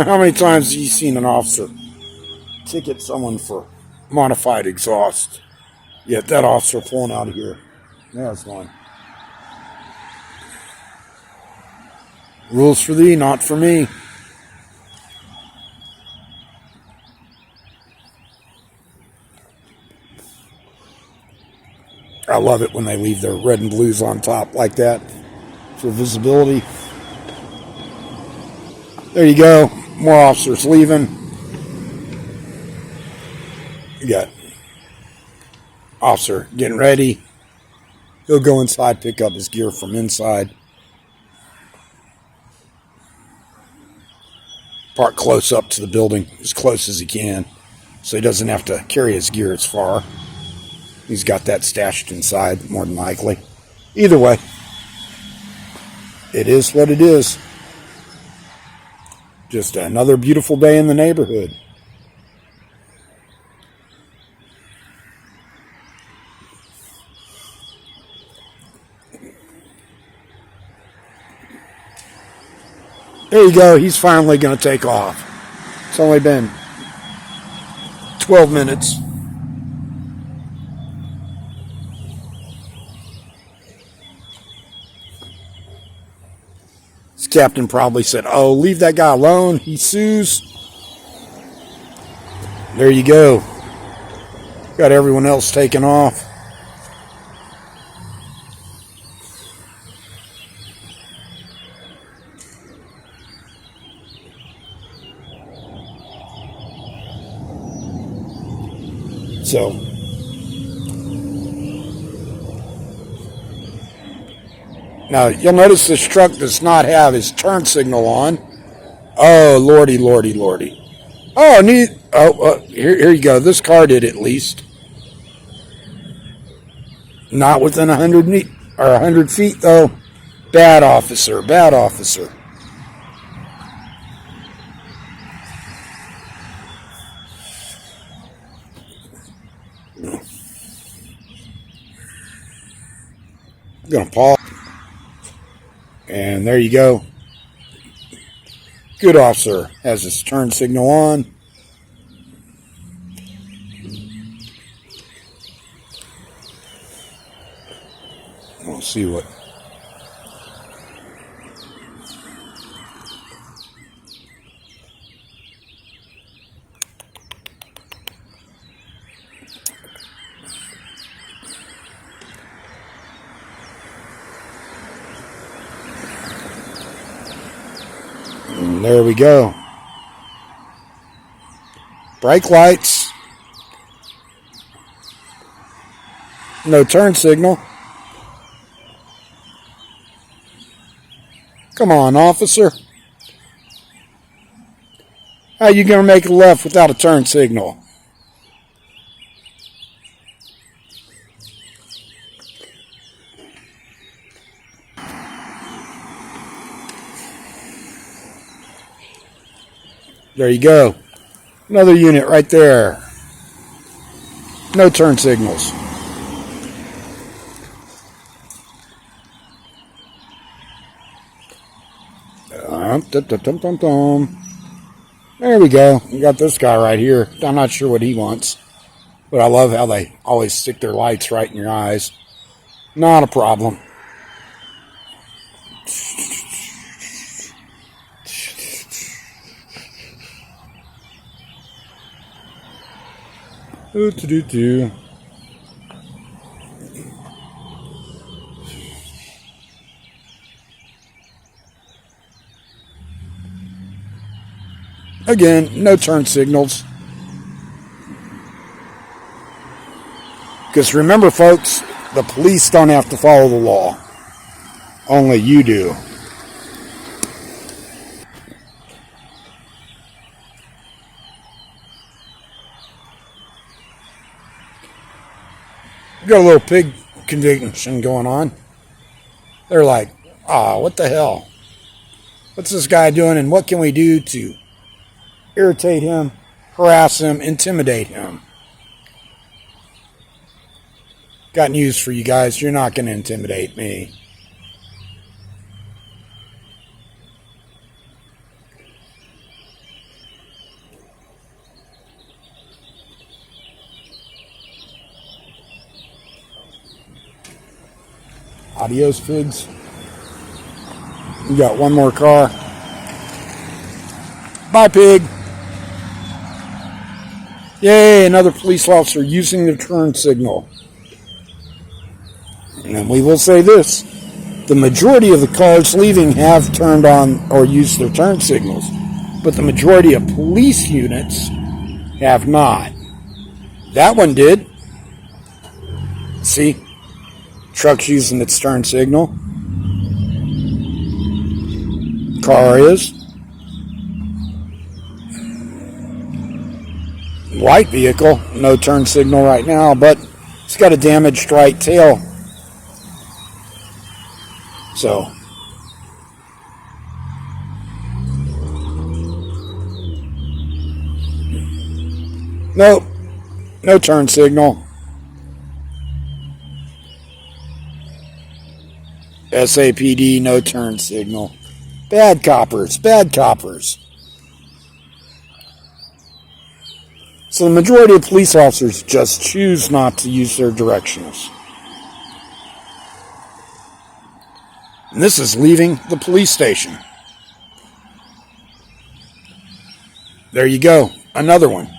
How many times have you seen an officer ticket someone for modified exhaust? Yet that officer pulling out of here. There's one. Rules for thee, not for me. I love it when they leave their red and blues on top like that for visibility. There you go. More officers leaving. You got officer getting ready. He'll go inside, pick up his gear from inside. Park close up to the building, as close as he can, so he doesn't have to carry his gear as far. He's got that stashed inside, more than likely. Either way, it is what it is. Just another beautiful day in the neighborhood. There you go. He's finally going to take off. It's only been 12 minutes. His captain probably said, "Oh, leave that guy alone. He sues." There you go. Got everyone else taken off. So, now you'll notice this truck does not have his turn signal on. Oh, lordy, lordy, lordy. Oh, neat. Oh, here you go. This car did at least. Not within 100 feet though. Bad officer. Bad officer. I'm going to pause. And there you go. Good officer has his turn signal on. We'll see what. And there we go. Brake lights. No turn signal. Come on, officer. How you going to make a left without a turn signal? There you go. Another unit right there. No turn signals. There we go. We got this guy right here. I'm not sure what he wants, but I love how they always stick their lights right in your eyes. Not a problem. Do. Again, no turn signals. Because remember, folks, the police don't have to follow the law. Only you do. Got a little pig conviction going on. They're like, what the hell? What's this guy doing, and what can we do to irritate him, harass him, intimidate him? Got news for you guys. You're not going to intimidate me. Adios, pigs. We got one more car. Bye, pig. Yay, another police officer using the turn signal. And we will say this. The majority of the cars leaving have turned on or used their turn signals. But the majority of police units have not. That one did. See? Truck's using its turn signal. Car is. White vehicle, no turn signal right now, but it's got a damaged right tail. So, nope, no turn signal. SAPD, no turn signal. Bad coppers, bad coppers. So the majority of police officers just choose not to use their directionals. And this is leaving the police station. There you go, another one.